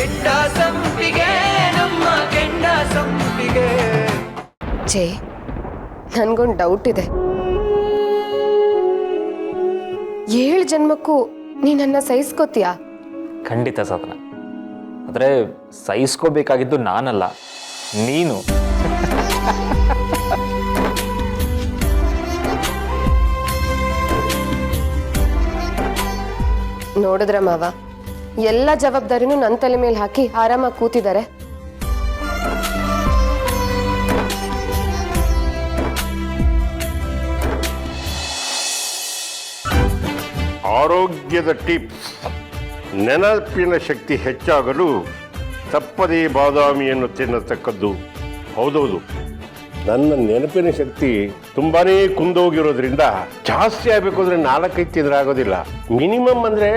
ಕೆಂಡ ಸಂಪಿಗೆ ನಮ್ಮ ಕೆಂಡ ಸಂಪಿಗೆ. ಜೇ, ನನ್ಗೊಂದು ಡೌಟ್ ಇದೆ. 7 ಜನ್ಮಕ್ಕೂ ನೀನನ್ನ ಸಹಿಸ್ಕೋತೀಯಾ? ಖಂಡಿತ ಸಾಧನ. ಆದರೆ ಸಹಿಸ್ಕೋಬೇಕಾಗಿದ್ದು ನಾನಲ್ಲ, ನೀನು. ನೋಡಿದ್ರ ಮಾವ, ಎಲ್ಲ ಜವಾಬ್ದಾರಿನೂ ನನ್ನ ತಲೆ ಮೇಲೆ ಹಾಕಿ ಆರಾಮಾಗಿ ಕೂತಿದ್ದಾರೆ. ಆರೋಗ್ಯದ ಟಿಪ್ಸ್. ನೆನಪಿನ ಶಕ್ತಿ ಹೆಚ್ಚಾಗಲು ತಪ್ಪದೇ ಬಾದಾಮಿಯನ್ನು ತಿನ್ನತಕ್ಕದ್ದು. ಹೌದೌದು, ನನ್ನ ನೆನಪಿನ ಶಕ್ತಿ ತುಂಬಾನೇ ಕುಂದೋಗಿರೋದ್ರಿಂದ ಜಾಸ್ತಿ ಆಗಬೇಕು ಅಂದರೆ 4-5 ತಿಂದ್ರೆ ಆಗೋದಿಲ್ಲ. ಮಿನಿಮಮ್ ಅಂದರೆ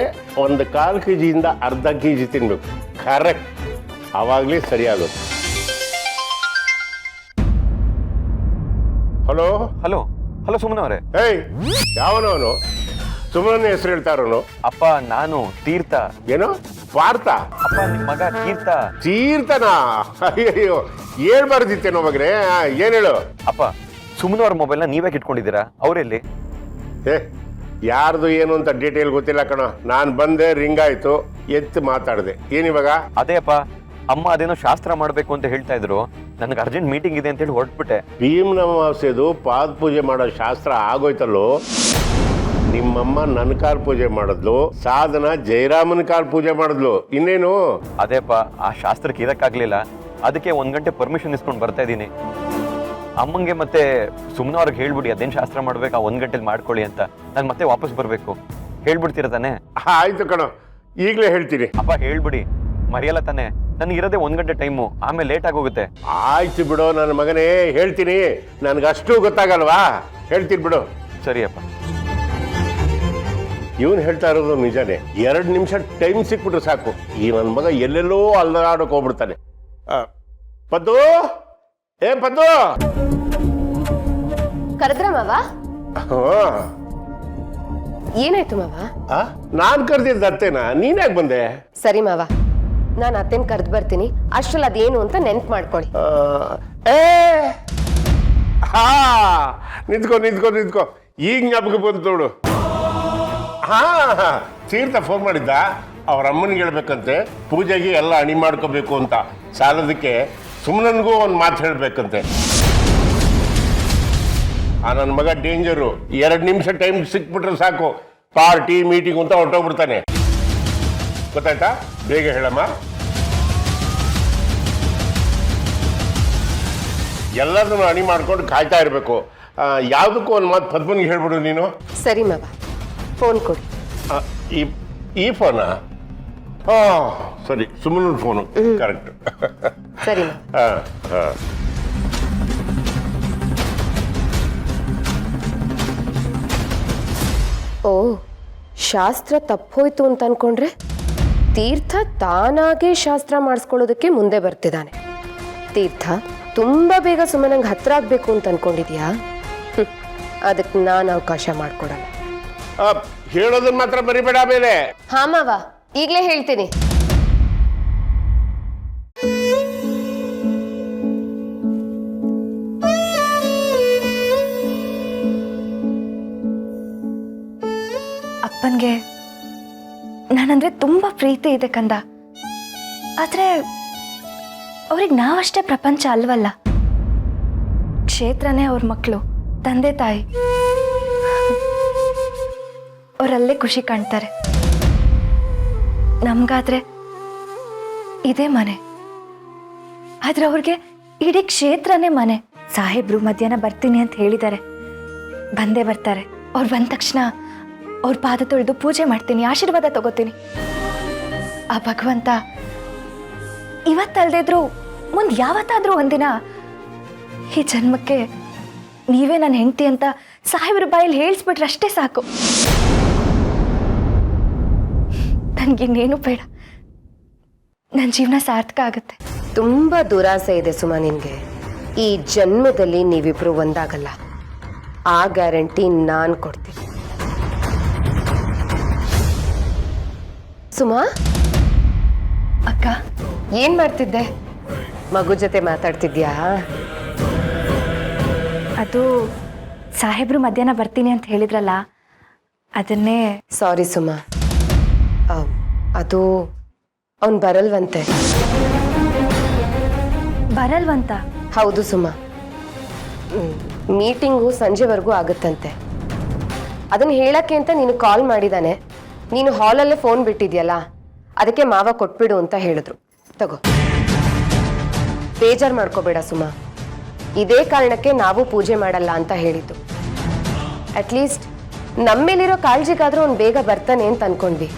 1/4 kg ಅರ್ಧ kg ತಿನ್ಬೇಕು. ಕರೆಕ್ಟ್, ಆವಾಗಲೇ ಸರಿಯಾಗೋದು. ಹಲೋ ಹಲೋ ಹಲೋ ಸುಮ್ಮನವರೇ. ಏಯ್, ಯಾವನವನು? ಸುಮ್ಮನೆ ಹೆಸರು ಹೇಳ್ತಾರೋನು? ಅಪ್ಪ, ನಾನು ತೀರ್ಥ. ಏನೋ ಪಾರ್ಥ? ಅಪ್ಪ, ನಿಮ್ಮ ಮಗ ತೀರ್ಥ. ತೀರ್ಥನಾ? ಅಯ್ಯಯ್ಯೋ, ಹೇಳ್ಬಾರ್ದಿತ್ತೇನೋ ಮಗನೇ. ಏನ್ ಹೇಳು? ಅಪ್ಪ, ಸುಮ್ಮನವ್ರ ಮೊಬೈಲ್ನ ನೀವೇ ಇಟ್ಕೊಂಡಿದ್ದೀರಾ? ಅವರೆಲ್ಲಿ? ಏ, ಯಾರ್ದು ಏನು ಅಂತ ಡೀಟೇಲ್ ಗೊತ್ತಿಲ್ಲ ಕಣೋ. ನಾನು ಬಂದೆ, ರಿಂಗ್ ಆಯ್ತು, ಎತ್ತು ಮಾತಾಡಿದೆ. ಏನಿವಾಗ? ಅದೇ ಅಪ್ಪ, ಅಮ್ಮ ಅದೇನೋ ಶಾಸ್ತ್ರ ಮಾಡಬೇಕು ಅಂತ ಹೇಳ್ತಾ ಇದ್ರು. ನನಗೆ ಅರ್ಜೆಂಟ್ ಮೀಟಿಂಗ್ ಇದೆ ಅಂತ ಹೇಳಿ ಹೊರಟ್ಬಿಟ್ಟೆ. ಭೀಮ್ ಅಮಾವಾಸ್ಯೆದು ಪಾದ ಪೂಜೆ ಮಾಡೋ ಶಾಸ್ತ್ರ ಆಗೋಯ್ತಲ್ಲೋ. ನಿಮ್ಮಮ್ಮ ನನ್ನ ಕಾಲ್ ಪೂಜೆ ಮಾಡಿದ್ಲು, ಸಾಧನ ಜಯರಾಮನ ಕಾಲ್ ಪೂಜೆ ಮಾಡಿದ್ಲು. ಇನ್ನೇನು? ಅದೇಪ್ಪ, ಆ ಶಾಸ್ತ್ರಕ್ಕೆ ಇರಕ್ಕಾಗ್ಲಿಲ್ಲ. ಅದಕ್ಕೆ 1 ಗಂಟೆ ಪರ್ಮಿಷನ್ ಇಸ್ಕೊಂಡು ಬರ್ತಾ ಇದ್ದೀನಿ. ಅಮ್ಮಂಗೆ ಮತ್ತೆ ಸುಮ್ಮನವ್ರಿಗೆ ಹೇಳ್ಬಿಡಿ ಅದೇನು ಶಾಸ್ತ್ರ ಮಾಡ್ಬೇಕು, ಆ 1 ಗಂಟೆಲಿ ಮಾಡ್ಕೊಳ್ಳಿ ಅಂತ. ನಾನು ಮತ್ತೆ ವಾಪಸ್ ಬರಬೇಕು. ಹೇಳ್ಬಿಡ್ತೀರ ತಾನೆ? ಆಯ್ತು ಕಣೋ, ಈಗಲೇ ಹೇಳ್ತೀನಿ. ಅಪ್ಪ ಹೇಳ್ಬಿಡಿ, ಮರೆಯಲ್ಲ ತಾನೆ? ನನಗಿರೋದೇ 1 ಗಂಟೆ ಟೈಮು, ಆಮೇಲೆ ಲೇಟ್ ಆಗೋಗುತ್ತೆ. ಆಯ್ತು ಬಿಡು ನನ್ನ ಮಗನೇ, ಹೇಳ್ತೀನಿ. ನನಗಷ್ಟು ಗೊತ್ತಾಗಲ್ವಾ? ಹೇಳ್ತೀನಿ ಬಿಡು. ಸರಿ ಅಪ್ಪ. ಇವನು ಹೇಳ್ತಾ ಇರೋದು ನಿಜಾನೇ. 2 ನಿಮಿಷ ಟೈಮ್ ಸಿಕ್ಬಿಟ್ರೆ ಸಾಕು, ಈ ನನ್ನ ಮಗ ಎಲ್ಲೆಲ್ಲೋ ಅಲ್ಲಾಡೋಕೆ ಹೋಗ್ಬಿಡ್ತಾನೆ. ಪದ್ದು, ಏ ಪದ್ದು. ಕರೆದ್ರ ಮಾವ? ಏನಾಯ್ತು ಮಾವ? ನಾನು ಕರೆದಿದ್ದ ಅತ್ತೇನಾ? ನೀನ್ಯಾಕೆ ಬಂದೆ? ಸರಿ ಮಾವ, ನಾನು ಅತ್ತೆನ್ ಕರೆದು ಬರ್ತೀನಿ. ಅಷ್ಟ್ರಲ್ಲಿ ಅದೇನು ಅಂತ ನೆನ್ಪು ಮಾಡ್ಕೊಳ್ಳಿ. ಹಾ, ನಿಂತ್ಕೋ ನಿಂತ್ಕೋ ನಿಂತ್ಕೋ. ಈಗ ಜ್ಞಾಪಕ ಬಂತು ನೋಡು. ಹಾ, ತೀರ್ಥ ಫೋನ್ ಮಾಡಿದ್ದ. ಅವ್ರ ಅಮ್ಮನಿಗೆ ಹೇಳ್ಬೇಕಂತೆ ಪೂಜೆಗೆ ಎಲ್ಲ ಅಣಿ ಮಾಡ್ಕೋಬೇಕು ಅಂತ. ಸಾಲದಕ್ಕೆ ಸುಮ್ಮನನ್ಗೂ ಒಂದು ಮಾತು ಹೇಳ್ಬೇಕಂತೆ. ನನ್ನ ಮಗ ಡೇಂಜರು. 2 ನಿಮಿಷ ಟೈಮ್ ಸಿಕ್ಬಿಟ್ರೆ ಸಾಕು, ಪಾರ್ಟಿ ಮೀಟಿಂಗ್ ಅಂತ ಹೊರಟೋಗ್ಬಿಡ್ತಾನೆ. ಗೊತ್ತಾಯ್ತಾ? ಬೇಗ ಹೇಳಮ್ಮ. ಎಲ್ಲದನ್ನು ಅಣಿ ಮಾಡ್ಕೊಂಡು ಕಾಯ್ತಾ ಇರಬೇಕು. ಯಾವುದಕ್ಕೂ ಒಂದು ಮಾತು ಪದ್ಮನಿಗೆ ಹೇಳ್ಬಿಡು ನೀನು. ಸರಿ ಮಾವ, ಫೋನ್ ಕೊಡಿ. ಈ ಫೋನಾ? ಸರಿ, ಸುಮ್ಮನ ಫೋನು. ಕರೆಕ್ಟ್. ಸರಿ ಮಾವ. ಓ, ಶಾಸ್ತ್ರ ತಪ್ಪೋಯ್ತು ಅಂತ ಅನ್ಕೊಂಡ್ರೆ ತೀರ್ಥ ತಾನಾಗೆ ಶಾಸ್ತ್ರ ಮಾಡಿಸ್ಕೊಳ್ಳೋದಕ್ಕೆ ಮುಂದೆ ಬರ್ತಿದ್ದಾನೆ. ತೀರ್ಥ ತುಂಬಾ ಬೇಗ ಸುಮ್ಮನಂಗೆ ಹತ್ರ ಆಗ್ಬೇಕು ಅಂತ ಅನ್ಕೊಂಡಿದ್ಯಾ? ಅದಕ್ಕೆ ನಾನು ಅವಕಾಶ ಮಾಡ್ಕೊಡಲ್ಲ. ಹೇಳೋದನ್ನ ಮಾತ್ರ ಬರಿಬೇಡ ಮೇಲೆ. ಹಾ ಮಾವ, ಈಗಲೇ ಹೇಳ್ತೀನಿ. ಅಪ್ಪನ್ಗೆ ನಾನಂದ್ರೆ ತುಂಬಾ ಪ್ರೀತಿ ಇದೆ ಕಂದ. ಆದ್ರೆ ಅವ್ರಿಗೆ ನಾವಷ್ಟೇ ಪ್ರಪಂಚ ಅಲ್ವಲ್ಲ. ಕ್ಷೇತ್ರನೇ ಅವ್ರ ಮಕ್ಕಳು, ತಂದೆ ತಾಯಿ. ಅವರಲ್ಲೇ ಖುಷಿ ಕಾಣ್ತಾರೆ. ನಮ್ಗಾದ್ರೆ ಇದೇ ಮನೆ, ಆದ್ರೆ ಅವ್ರಿಗೆ ಇಡೀ ಕ್ಷೇತ್ರನೇ ಮನೆ. ಸಾಹೇಬ್ರು ಮಧ್ಯಾಹ್ನ ಬರ್ತೀನಿ ಅಂತ ಹೇಳಿದ್ದಾರೆ, ಬಂದೇ ಬರ್ತಾರೆ. ಅವ್ರು ಬಂದ ತಕ್ಷಣ ಅವ್ರ ಪಾದ ತೊಳೆದು ಪೂಜೆ ಮಾಡ್ತೀನಿ, ಆಶೀರ್ವಾದ ತಗೋತೀನಿ. ಆ ಭಗವಂತ ಇವತ್ತಲ್ದಿದ್ರು ಮುಂದೆ ಯಾವತ್ತಾದ್ರೂ ಒಂದಿನ ಈ ಜನ್ಮಕ್ಕೆ ನೀವೇ ನನ್ನ ಹೆಂಡತಿ ಅಂತ ಸಾಹೇಬ್ರ ಬಾಯಲ್ಲಿ ಹೇಳಿಸ್ಬಿಟ್ರೆ ಅಷ್ಟೇ ಸಾಕು. ನನಗಿನ್ನೇನು ಬೇಡ, ನನ್ನ ಜೀವನ ಸಾರ್ಥಕ ಆಗುತ್ತೆ. ತುಂಬಾ ದುರಾಸೆ ಇದೆ ಸುಮಾ ನಿನ್ಗೆ. ಈ ಜನ್ಮದಲ್ಲಿ ನೀವಿಬ್ರು ಒಂದಾಗಲ್ಲ, ಆ ಗ್ಯಾರಂಟಿ ನಾನು ಕೊಡ್ತೀನಿ. ಸುಮಾ, ಅಕ್ಕ ಅಕ್ಕ ಏನ್ ಮಾಡ್ತಿದ್ದೆ? ಮಗು ಜೊತೆ ಮಾತಾಡ್ತಿದ್ಯಾ? ಅದು ಸಾಹೇಬ್ರು ಮಧ್ಯಾಹ್ನ ಬರ್ತೀನಿ ಅಂತ ಹೇಳಿದ್ರಲ್ಲ, ಅದನ್ನೇ. ಸಾರಿ ಸುಮಾ, ಅದು ಅವನ್ ಬರಲ್ವಂತೆ. ಬರಲ್ವಂತ? ಹೌದು ಸುಮಾ, ಮೀಟಿಂಗು ಸಂಜೆವರೆಗೂ ಆಗುತ್ತಂತೆ. ಅದನ್ನ ಹೇಳಕ್ಕೆ ಅಂತ ನೀನು ಕಾಲ್ ಮಾಡಿದಾನೆ. ನೀನು ಹಾಲಲ್ಲೇ ಫೋನ್ ಬಿಟ್ಟಿದ್ಯಲ್ಲ, ಅದಕ್ಕೆ ಮಾವ ಕೊಟ್ಬಿಡು ಅಂತ ಹೇಳಿದ್ರು. ತಗೋ, ಬೇಜಾರು ಮಾಡ್ಕೋಬೇಡ ಸುಮಾ. ಇದೇ ಕಾರಣಕ್ಕೆ ನಾವು ಪೂಜೆ ಮಾಡಲ್ಲ ಅಂತ ಹೇಳಿದ್ದು. ಅಟ್ಲೀಸ್ಟ್ ನಮ್ಮೇಲಿರೋ ಕಾಳಜಿಗಾದ್ರೂ ಅವ್ನು ಬೇಗ ಬರ್ತಾನೆ ಅಂತ ಅನ್ಕೊಂಡ್ವಿ.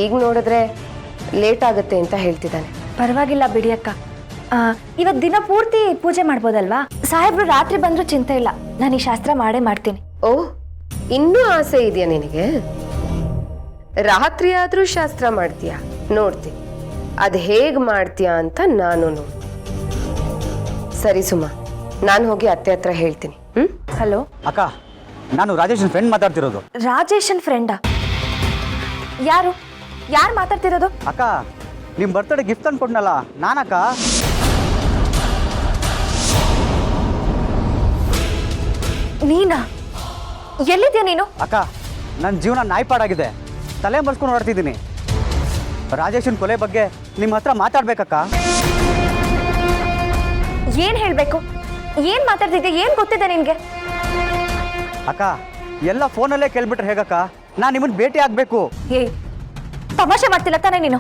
ಈಗ ನೋಡಿದ್ರೆ ಲೇಟ್ ಆಗುತ್ತೆ ಅಂತ ಹೇಳ್ತಿದ್ದಾನೆ. ಪರವಾಗಿಲ್ಲ ಬಿಡಿ ಅಕ್ಕ, ಇವತ್ತು ದಿನ ಪೂರ್ತಿ ಪೂಜೆ ಮಾಡ್ಬೋದಲ್ವಾ? ಸಾಹೇಬ್ರು ರಾತ್ರಿ ಬಂದರೂ ಚಿಂತೆ ಇಲ್ಲ, ನಾನು ಈ ಶಾಸ್ತ್ರ ಮಾಡೇ ಮಾಡ್ತೀನಿ. ಓಹ್, ಇನ್ನೂ ಆಸೆ ಇದೆಯಾ ನಿನಗೆ? ರಾತ್ರಿ ಆದ್ರೂ ಶಾಸ್ತ್ರ ಮಾಡ್ತೀಯಾ? ನೋಡ್ತೀನಿ ಅದು ಹೇಗೆ ಮಾಡ್ತೀಯಾ ಅಂತ ನಾನು ನೋಡಿ. ಸರಿ ಸುಮಾ, ನಾನು ಹೋಗಿ ಅತ್ತೆ ಹತ್ರ ಹೇಳ್ತೀನಿ. ಹಲೋ ಅಕ್ಕ, ನಾನು ರಾಜೇಶನ್ ಫ್ರೆಂಡ್ ಮಾತಾಡ್ತಿರೋದು. ರಾಜೇಶನ್ ಫ್ರೆಂಡಾ? ಯಾರು ಮಾತಾಡ್ತಿರೋದು? ಅಕ್ಕ, ನಿಮ್ಮ ಬರ್ತಡೇ ಗಿಫ್ಟ್ ತಂದು ಕೊಟ್ನಲ್ಲ ನಾನಕ್ಕ. ನೀನಾ? ಎಲ್ಲಿದ್ಯಾ ನೀನು? ಅಕ್ಕ, ನನ್ನ ಜೀವನ ನಾಯ್ಪಾಡಾಗಿದೆ, ತಲೆ ಮರ್ಸ್ಕೊಂಡು ಹೊರಡ್ತಿದ್ದೀನಿ. ರಾಜೇಶನ್ ಕೊಲೆ ಬಗ್ಗೆ ನಿಮ್ಮ ಹತ್ರ ಮಾತಾಡ್ಬೇಕಕ್ಕ. ಏನ್ ಹೇಳ್ಬೇಕು? ಏನ್ ಮಾತಾಡ್ತಿದ್ದೆ? ಏನ್ ಗೊತ್ತಿದೆ ನಿನ್ಗೆ? ಅಕ್ಕ, ಎಲ್ಲ ಫೋನಲ್ಲೇ ಕೇಳ್ಬಿಟ್ರೆ ಹೇಗಕ್ಕ? ನಾನು ನಿಮ್ಮನ್ನು ಭೇಟಿ ಆಗಬೇಕು. ಏಯ್, ತಮಾಷೆ ಮಾಡ್ತಿಲ್ಲ ತಾನೇ ನೀನು?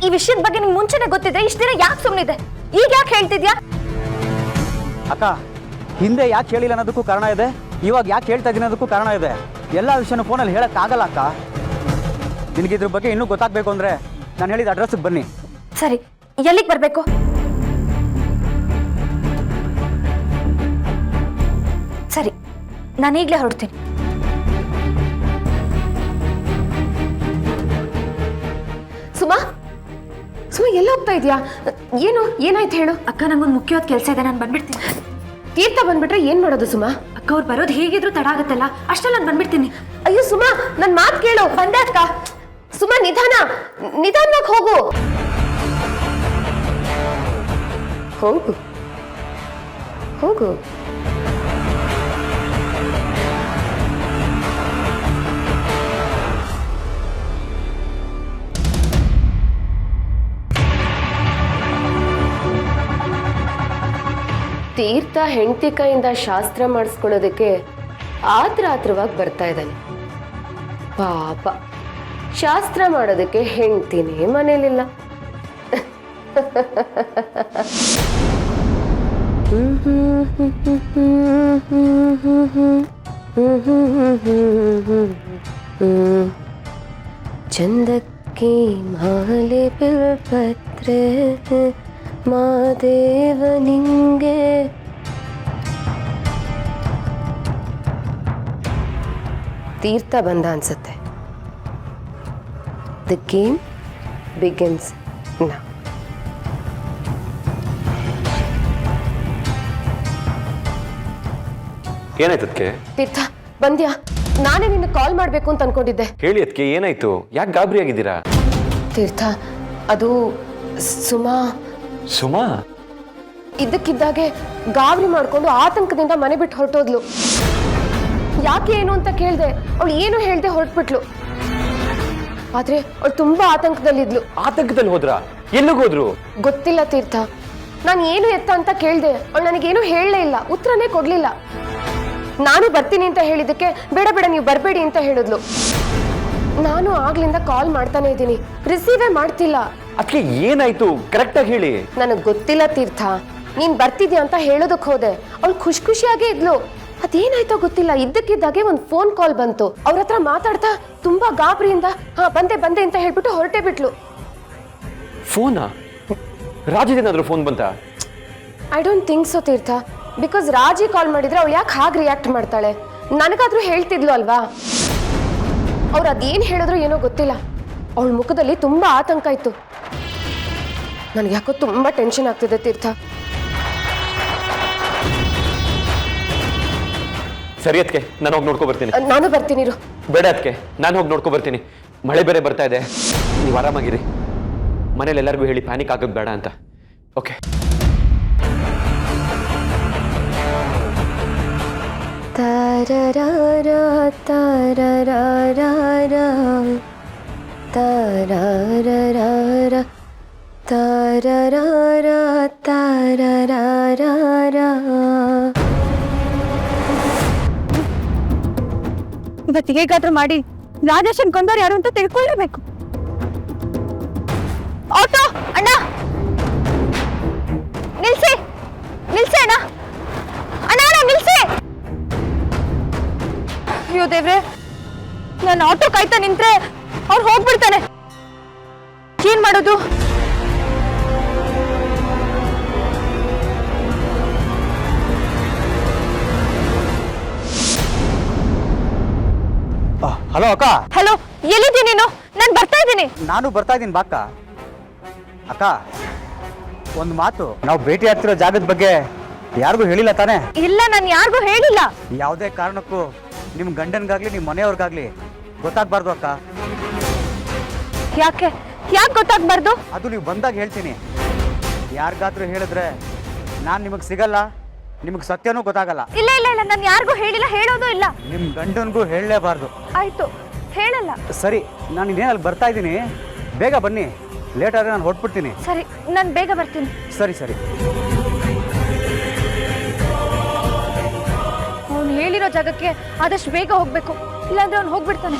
ಈ ವಿಷಯದ ಬಗ್ಗೆ ನಿಂಗೆ ಮುಂಚೆನೆ ಗೊತ್ತಿದ್ರೆ ಇಷ್ಟ ದಿನ ಯಾಕೆ ಸುಮ್ಮನಿದೆ? ಈಗ ಯಾಕೆ ಹೇಳ್ತಿದ್ಯಾ? ಅಕ್ಕ, ಹಿಂದೆ ಯಾಕೆ ಹೇಳಿಲ್ಲ ಅನ್ನೋದಕ್ಕೂ ಕಾರಣ ಇದೆ, ಇವಾಗ ಯಾಕೆ ಹೇಳ್ತಾ ಇದ್ದೀನಿ ಅನ್ನೋದಕ್ಕೂ ಕಾರಣ ಇದೆ. ಎಲ್ಲ ವಿಷಯನೂ ಫೋನಲ್ಲಿ ಹೇಳೋಕ್ಕಾಗಲ್ಲ ಅಕ್ಕ. ನಿನಗೆ ಇದ್ರ ಬಗ್ಗೆ ಇನ್ನೂ ಗೊತ್ತಾಗಬೇಕು ಅಂದರೆ ನಾನು ಹೇಳಿದ ಅಡ್ರೆಸ್ಗೆ ಬನ್ನಿ. ಸರಿ, ಎಲ್ಲಿಗೆ ಬರಬೇಕು? ಸರಿ, ನಾನು ಈಗಲೇ ಹೊರಡ್ತೀನಿ. ಸುಮಾ, ಎಲ್ಲ ಹೋಗ್ತಾ ಇದೆಯಾ? ಏನಾಯ್ತು ಹೇಳು. ಅಕ್ಕ, ನಂಗೊಂದು ಮುಖ್ಯವಾದ ಕೆಲಸ ಇದೆ, ನಾನು ಬಂದ್ಬಿಡ್ತೀನಿ. ತೀರ್ಥ ಬಂದ್ಬಿಟ್ರೆ ಏನ್ ಮಾಡೋದು ಸುಮಾ? ಅಕ್ಕ, ಅವ್ರು ಬರೋದು ಹೇಗಿದ್ರು ತಡ ಆಗುತ್ತಲ್ಲ, ಅಷ್ಟರಲ್ಲಿ ನಾನು ಬಂದ್ಬಿಡ್ತೀನಿ. ಅಯ್ಯೋ ಸುಮಾ, ನನ್ ಮಾತು ಕೇಳು. ಬಂದೆ ಅಕ್ಕ. ಸುಮಾ, ನಿಧಾನವಾಗಿ ಹೋಗು. ಹೋಗು ಹೋಗು. ತೀರ್ಥ ಹೆಂಡತಿ ಕೈಯಿಂದ ಶಾಸ್ತ್ರ ಮಾಡಿಸ್ಕೊಳ್ಳೋದಕ್ಕೆ ಆತ್ರವಾಗಿ ಬರ್ತಾ ಇದ್ದಾನೆ. ಪಾಪ, ಶಾಸ್ತ್ರ ಮಾಡೋದಕ್ಕೆ ಹೆಂಡ್ತಿನೇ ಮನೇಲಿಲ್ಲ. ಚಂದಕ್ಕೆ ಮಾಲೆ ಬಿಲ್ಪತ್ರೆ ಮಾದೇವ ನಿಂಗೆ. ತೀರ್ಥ ಬಂದ ಅನ್ಸುತ್ತೆ. The game begins now. ಏನಾಯ್ತು ಅದಕ್ಕೆ? ತೀರ್ಥ ಬಂದ್ಯಾ? ನಾನೇ ನಿನ್ನ ಕಾಲ್ ಮಾಡ್ಬೇಕು ಅಂತ ಅನ್ಕೊಂಡಿದ್ದೆ. ಹೇಳಿ ಅದಕ್ಕೆ, ಏನಾಯ್ತು? ಯಾಕೆ ಗಾಬರಿ ಆಗಿದ್ದೀರಾ? ತೀರ್ಥ, ಅದು ಸುಮಾ ಇದ್ದಕ್ಕಿದ್ದಾಗೆ ಗಾಬರಿ ಮಾಡ್ಕೊಂಡು ಆತಂಕದಿಂದ ಮನೆ ಬಿಟ್ಟು ಹೊರಟೋದ್ಲು. ಯಾಕೆ ಏನು ಅಂತ ಕೇಳ್ದೆ, ಅವಳು ಏನು ಹೇಳ್ದೆ ಹೊರಟ್ಬಿಟ್ಲು. ಆದ್ರೆ ಅವಳು ತುಂಬಾ ಆತಂಕದಲ್ಲಿದ್ಲು. ಆತಂಕದಲ್ಲಿ ಹೋದ್ರಾ? ಎಲ್ಲಿಗೋದ್ರು? ಗೊತ್ತಿಲ್ಲ ತೀರ್ಥ. ನಾನು ಏನು ಎತ್ತ ಅಂತ ಕೇಳ್ದೆ, ಅವಳು ನನಗೇನು ಹೇಳಲೇ ಇಲ್ಲ, ಉತ್ತರನೇ ಕೊಡ್ಲಿಲ್ಲ. ನಾನು ಬರ್ತೀನಿ ಅಂತ ಹೇಳಿದ್ದಕ್ಕೆ ಬೇಡ ನೀವು ಬರಬೇಡಿ ಅಂತ ಹೇಳಿದ್ಲು. ನಾನು ಆಗ್ಲಿಂದ ಕಾಲ್ ಮಾಡ್ತಾನೆ ಇದ್ದೀನಿ, ರಿಸೀವೇ ಮಾಡ್ತಿಲ್ಲ. ಅದಕ್ಕೆ ಏನಾಯ್ತು ಕರೆಕ್ಟಾಗಿ ಹೇಳಿ. ನನಗೆ ಗೊತ್ತಿಲ್ಲ ತೀರ್ಥ. ನೀನ್ ಬರ್ತಿದ್ಯಾ ಅಂತ ಹೇಳೋದಕ್ಕೆ ಹೋದೆ, ಅವಳು ಖುಷಿಯಾಗೇ ಇದ್ಲು. ಅದೇನಾಯ್ತೋ ಗೊತ್ತಿಲ್ಲ, ಇದ್ದಕ್ಕಿದ್ದಾಗೆ ಒಂದು ಫೋನ್ ಕಾಲ್ ಬಂತು. ಅವ್ರ ಹತ್ರ ಮಾತಾಡ್ತಾ ತುಂಬಾ ಗಾಬರಿಯಿಂದ ಬಂದೆ ಅಂತ ಹೇಳ್ಬಿಟ್ಟು ಹೊರಟೇ ಬಿಟ್ಲು. ಫೋನಾ? ರಾಜದೇನಾದ್ರೂ ಫೋನ್ ಬಂತಾ? I don't think so Teertha. Because Raji call ಮಾಡಿದ್ರೆ ಅವಳು ಯಾಕೆ ಹಾಗೆ ರಿಯಾಕ್ಟ್ ಮಾಡ್ತಾಳೆ? ನನಗಾದ್ರೂ ಹೇಳ್ತಿದ್ಲು ಅಲ್ವಾ? ಅವ್ರು ಅದೇನು ಹೇಳಿದ್ರು ಏನೋ ಗೊತ್ತಿಲ್ಲ, ಅವಳ ಮುಖದಲ್ಲಿ ತುಂಬಾ ಆತಂಕ ಇತ್ತು. ನನಗೆ ಯಾಕೋ ತುಂಬಾ ಟೆನ್ಷನ್ ಆಗ್ತಿದೆ ತೀರ್ಥ. ಸರಿ ಅದಕ್ಕೆ, ನಾನು ಹೋಗಿ ನೋಡ್ಕೊ ಬರ್ತೀನಿ. ನಾನು ಬರ್ತೀನಿ. ಬೇಡ ಅದಕ್ಕೆ, ನಾನು ಹೋಗಿ ನೋಡ್ಕೊ ಬರ್ತೀನಿ. ಮಳೆ ಬೇರೆ ಬರ್ತಾ ಇದೆ, ನೀವು ಆರಾಮಾಗಿರಿ. ಮನೇಲಿ ಎಲ್ಲರಿಗೂ ಹೇಳಿ ಪ್ಯಾನಿಕ್ ಆಗೋದು ಬೇಡ ಅಂತ. ಓಕೆ? ತಾರರಾರ ತಾರರಾರ ತಾರರಾರ ತಾರರಾರ ತಾರರಾರ. ಇವತ್ತು ಹೇಗಾದ್ರೂ ಮಾಡಿ ರಾಜೇಶನ್ ಕೊಂದವ್ರು ಯಾರು ಅಂತ ತಿಳ್ಕೊಳ್ಳೇಬೇಕು. ಆಟೋ ಅಣ್ಣ ನಿಲ್ಸಿ ನಿಲ್ಸಿ ಅಣ್ಣ ಅಣ್ಣ ಅಣ್ಣ ನಿಲ್ಸಿ. ಅಯ್ಯೋ ದೇವ್ರೆ, ನಾನು ಆಟೋ ಕಾಯ್ತಾ ನಿಂತ್ರೆ ಅವ್ರು ಹೋಗ್ಬಿಡ್ತಾನೆ. ಏನ್ ಮಾಡೋದು? ಹಲೋ ಅಕ್ಕ. ಹಲೋ, ಎಲ್ಲಿದ್ದೀನಿ ನೀನು? ನಾನು ಬರ್ತಾ ಇದ್ದೀನಿ. ನಾನು ಬರ್ತಾ ಇದ್ದೀನಿ ಬಾಕ್ಕ. ಅಕ್ಕ, ಒಂದು ಮಾತು, ನಾವು ಭೇಟಿ ಆಗ್ತಿರೋ ಜಾಗದ ಬಗ್ಗೆ ಯಾರಿಗೂ ಹೇಳಿಲ್ಲ ತಾನೇ? ಇಲ್ಲ, ನಾನು ಯಾರಿಗೂ ಹೇಳಿಲ್ಲ. ಯಾವುದೇ ಕಾರಣಕ್ಕೂ ನಿಮ್ಮ ಗಂಡನ್ಗಾಗ್ಲಿ ನಿಮ್ಮ ಮನೆಯವ್ರಿಗಾಗ್ಲಿ ಗೊತ್ತಾಗ್ಬಾರ್ದು ಅಕ್ಕ. ಯಾಕೆ ಯಾಕೆ ಗೊತ್ತಾಗ್ಬಾರ್ದು? ಅದು ನೀವು ಬಂದಾಗ ಹೇಳ್ತೀನಿ. ಯಾರಿಗಾದ್ರೂ ಹೇಳಿದ್ರೆ ನಾನು ನಿಮಗೆ ಸಿಗಲ್ಲ, ನಿಮಗೆ ಸತ್ಯನೂ ಗೊತ್ತಾಗಲ್ಲ. ಇಲ್ಲ ಇಲ್ಲ ಇಲ್ಲ, ನಾನು ಯಾರಿಗೂ ಹೇಳಿಲ್ಲ, ಹೇಳೋದು ಇಲ್ಲ. ನಿಮ್ಮ ಗಂಡನಿಗೂ ಹೇಳಲೇಬಾರ್ದು. ಆಯ್ತು, ಹೇಳಲ್ಲ. ಸರಿ, ನಾನು ಇನ್ನೇನಲ್ಲಿ ಬರ್ತಾ ಇದ್ದೀನಿ, ಬೇಗ ಬನ್ನಿ. ಲೇಟ್ ಆದರೆ ನಾನು ಹೊರಟ್ಬಿಡ್ತೀನಿ. ಸರಿ, ನಾನು ಬೇಗ ಬರ್ತೀನಿ. ಸರಿ ಸರಿ. ಅವ್ನು ಹೇಳಿರೋ ಜಾಗಕ್ಕೆ ಆದಷ್ಟು ಬೇಗ ಹೋಗ್ಬೇಕು, ಇಲ್ಲಾಂದ್ರೆ ಅವ್ನು ಹೋಗ್ಬಿಡ್ತಾನೆ.